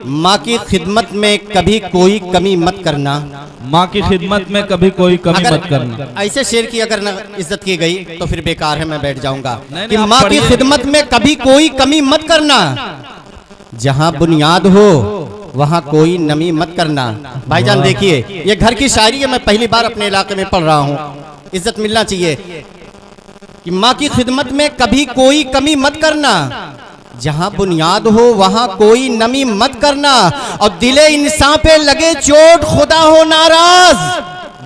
माँ की खिदमत में कभी कोई कमी मत करना। माँ की खिदमत में कभी कोई कमी मत करना। ऐसे शेर की अगर न इज्जत की गई तो फिर बेकार है, मैं बैठ जाऊंगा। कि आप माँ की खिदमत में कभी कोई कमी मत करना, जहाँ बुनियाद हो वहाँ कोई नमी मत करना। भाईजान देखिए, ये घर की शायरी है, मैं पहली बार अपने इलाके में पढ़ रहा हूँ, इज्जत मिलना चाहिए। कि माँ की खिदमत में कभी कोई कमी मत करना, जहाँ बुनियाद हो वहाँ कोई नमी मत करना, और दिले इंसान पे लगे चोट खुदा हो नाराज,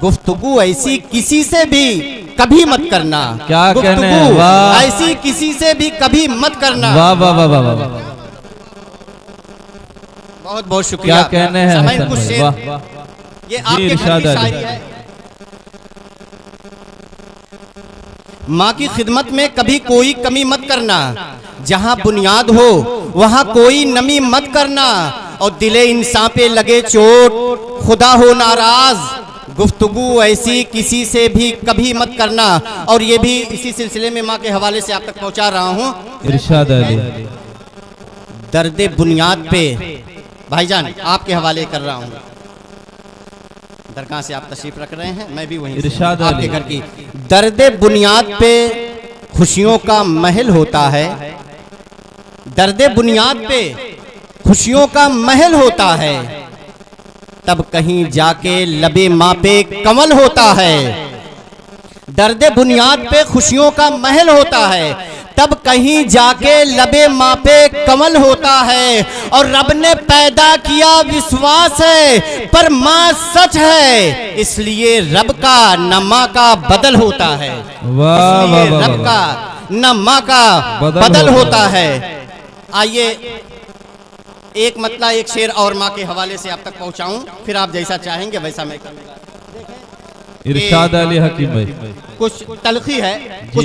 गुफ्तगू ऐसी किसी से भी कभी मत करना। क्या कहने हैं, गुफ्तगू वाह। ऐसी किसी से भी कभी मत करना। वाह वाह वाह वाह वाह, बहुत बहुत शुक्रिया। क्या कहने हैं समय हसन कुछ भाई, शेर, वाह वाह। ये आपके घर इरशाद की अली। शायरी है। माँ की खिदमत में कभी कोई कमी मत करना, जहाँ बुनियाद हो वहाँ कोई नमी मत करना, और दिले इंसान पे लगे चोट खुदा हो नाराज, गुफ्तगू ऐसी किसी से भी कभी मत करना। और ये भी इसी सिलसिले में माँ के हवाले से आप तक पहुँचा रहा हूँ। इरशाद अली। दर्द बुनियाद पे भाईजान आपके हवाले कर रहा हूँ। दरगाह से आप तशरीफ रख रहे हैं, मैं भी वहीं से इरशाद आपके अली। घर की। दर्द बुनियाद पे खुशियों का महल होता है, दर्द बुनियाद पे खुशियों का महल होता है, तब कहीं जाके लबे माँ पे कमल होता है। दर्द बुनियाद पे खुशियों का महल होता है, तब कहीं जाके लबे माँ पे कमल होता है। और रब ने पैदा किया विश्वास है, पर माँ सच है, इसलिए रब का न माँ का बदल होता है। वाह वाह वाह रब वाह। का न माँ का बदल होता है। आइए एक मतलब एक शेर और माँ के हवाले से आप तक पहुँचाऊं, फिर आप जैसा चाहेंगे वैसा मैं करूँगा। इरशाद अली हकीम भाई। कुछ तलखी है, कुछ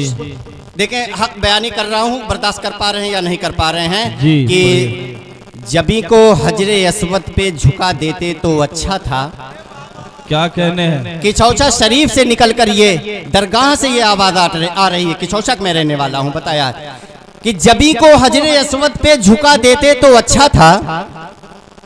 देखें, हक बयानी कर रहा हूँ, बर्दाश्त कर पा रहे हैं या नहीं कर पा रहे हैं। जी, कि जबी को हजरे अस्वद पे झुका देते तो अच्छा था। क्या कहने हैं। किचौचा शरीफ से निकलकर ये दरगाह से ये आवाज आ रही है। किचौचा में रहने वाला हूँ, बताया कि जबी को हजरे अस्वद पे झुका देते तो अच्छा था,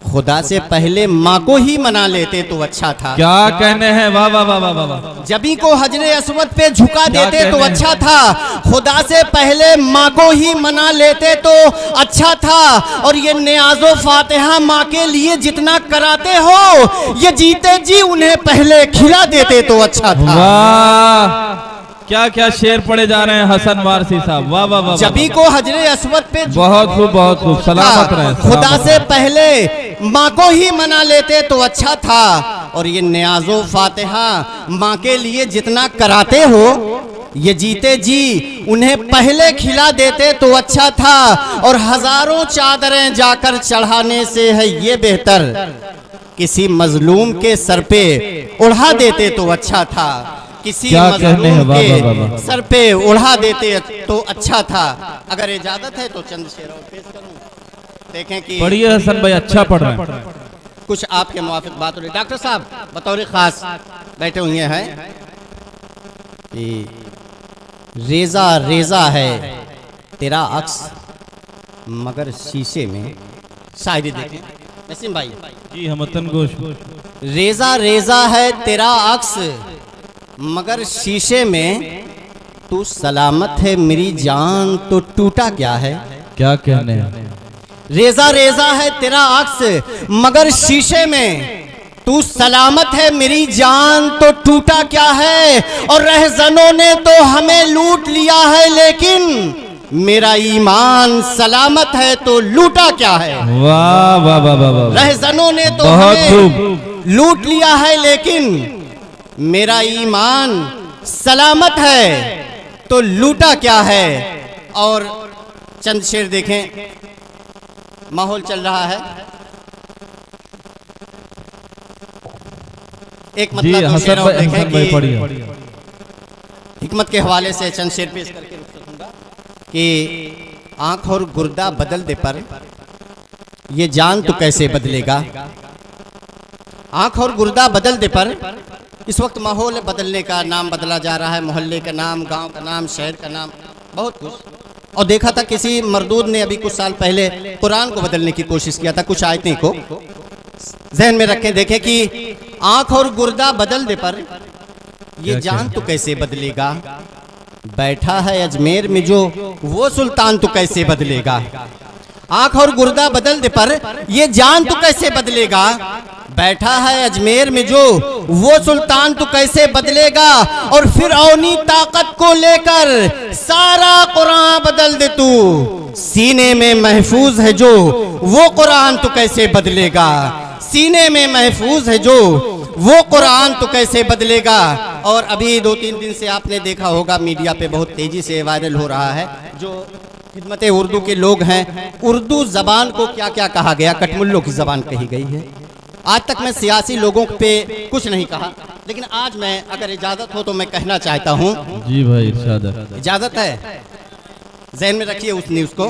खुदा से पहले माँ को ही मना लेते तो अच्छा था। क्या कहने हैं, वाह वाह वाह वाह वाह। जबी को हजरे अस्वद पे झुका देते तो कहने अच्छा था, खुदा से पहले माँ को ही मना लेते तो अच्छा था। और ये नियाज़ो फातिहा माँ के लिए जितना कराते हो, ये जीते जी उन्हें पहले खिला देते तो अच्छा था। वाह, क्या क्या शेर पढ़े जा रहे हैं हसन वारसी साहब, वाह वाह वाह। जबी को हजरे अस्वद पे बहुत खूब बहुत खूब, सलामत रहे। खुदा से पहले माँ को ही मना लेते तो अच्छा था। और ये नियाज़ो फातिहा माँ के लिए जितना कराते हो, ये जीते जी उन्हें पहले खिला देते तो अच्छा था। और हजारों चादरें जाकर चढ़ाने से है ये बेहतर, किसी मजलूम के सर पे उड़ा देते तो अच्छा था। किसी मजलूम के सर पे उड़ा देते तो अच्छा था। अगर इजाजत है तो चंद शेर और पेश करूं। देखें कि पढ़िए हसन भाई, अच्छा पढ़ रहे हैं। कुछ आपके मुवाफिक बात हो रही। डॉक्टर साहब बतौर खास बैठे हुए हैं कि रेजा रेजा है तेरा अक्स मगर शीशे में। शायरी देखें नसीम भाई जी, हम वतन गोश। रेजा रेजा है तेरा अक्स मगर शीशे में, तू सलामत है मेरी जान तो टूटा क्या है। क्या कहने हैं। रेजा रेजा है तेरा अक्स मगर शीशे में, तू सलामत है मेरी जान तो टूटा क्या है। और रहजनों ने तो हमें लूट लिया है, लेकिन मेरा ईमान सलामत है तो लूटा क्या है। वाह वाह वाह वाह। रहजनों ने तो बहुत हमें लूट लिया है, लेकिन मेरा ईमान सलामत है तो लूटा क्या है। और चंद शेर देखें, माहौल चल रहा है। एक मतलब दो शेर और देखें कि हिकमत के हवाले से चंद शेर पेश करके रुक सकूंगा। कि आंख और गुर्दा बदल दे पर ये जान तो कैसे बदलेगा। आंख और गुर्दा बदल दे पर इस वक्त माहौल बदलने का, नाम बदला जा रहा है, मोहल्ले का नाम, गांव का नाम, शहर का नाम, बहुत कुछ। और देखा था किसी मरदूद ने अभी कुछ साल पहले कुरान को बदलने की कोशिश किया था, कुछ आयतें को जहन में रखें, देखें कि आंख और गुर्दा बदल दे पर ये जान तो कैसे बदलेगा, बैठा है अजमेर में जो वो सुल्तान तो कैसे बदलेगा। आंख और गुर्दा बदल दे पर ये जान तो कैसे बदलेगा, बैठा है अजमेर में जो वो सुल्तान तो कैसे बदलेगा। और फिर औनी ताकत को लेकर सारा कुरान बदल दे तू, सीने में महफूज है जो वो कुरान तो कैसे बदलेगा, सीने में महफूज है जो वो कुरान तो कैसे बदलेगा। और अभी 2-3 दिन से आपने देखा होगा मीडिया पे बहुत तेजी से वायरल हो रहा है, जो खिदमत उर्दू के लोग हैं, उर्दू जबान को क्या क्या कहा गया, कटमुल्लों की जबान कही गई है। आज तक मैं सियासी लोगों पे कुछ नहीं कहा, लेकिन आज मैं अगर इजाजत हो तो मैं कहना चाहता हूँ। जी भाई इरशाद। इजाजत है, जहन में रखिए उस न्यूज को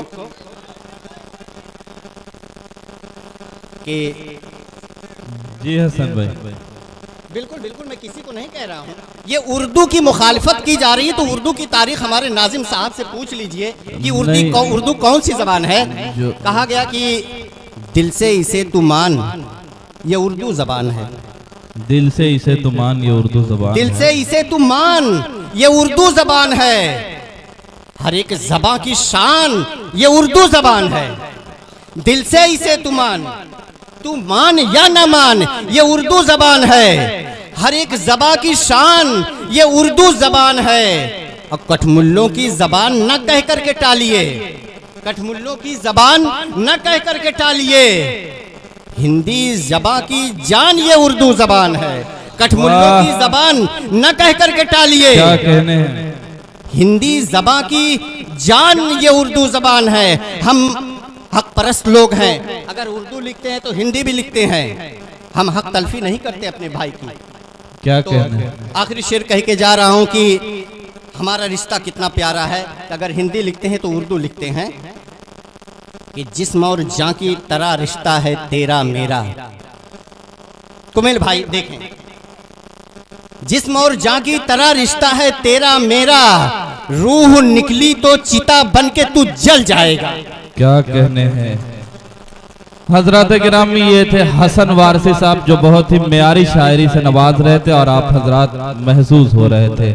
कि जी हसन भाई। बिल्कुल बिल्कुल, मैं किसी को नहीं कह रहा हूँ। ये उर्दू की मुखालफत की जा रही है तो उर्दू की तारीख हमारे नाजिम साहब से पूछ लीजिए कि उर्दू कौन सी जबान है। कहा गया कि दिल से इसे तू मान, ये उर्दू जबान है। दिल से इसे तू मान, ये उर्दू जबान। दिल से इसे तू मान, ये उर्दू जबान है। हर एक जबां की शान, ये उर्दू जबान है। दिल से इसे तू मान या ना मान, ये उर्दू जबान है। हर एक जबां की शान, ये उर्दू जबान है। और कठमुल्लों की जबान न कह करके टालिए, कठमुल्लों की जबान न कह करके टालिए। हिंदी जबां की जान, ये उर्दू जबान है। कठमुल्लों की जबान न कह करके टालिए। क्या कहने हैं? हिंदी जबां की जान, ये उर्दू जबान है। हम हक परस्त लोग हैं, अगर उर्दू लिखते हैं तो हिंदी भी लिखते हैं। हम हक तलफी नहीं करते अपने भाई की। क्या तो कहने? आखिरी शेर कह के जा रहा हूं कि हमारा रिश्ता कितना प्यारा है। अगर हिंदी लिखते हैं तो उर्दू लिखते हैं कि जिस्म और जान की तरह रिश्ता है तेरा मेरा। कुमेल भाई देखें, जिस्म और जान की तरह रिश्ता है तेरा मेरा, रूह निकली तो चिता बन के तू जल जाएगा। क्या कहने हैं? हजरत गिरामी, ये थे हसन वारसी साहब, जो बहुत ही मेयारी शायरी से नवाज रहे थे और आप हजरात महसूस हो रहे थे।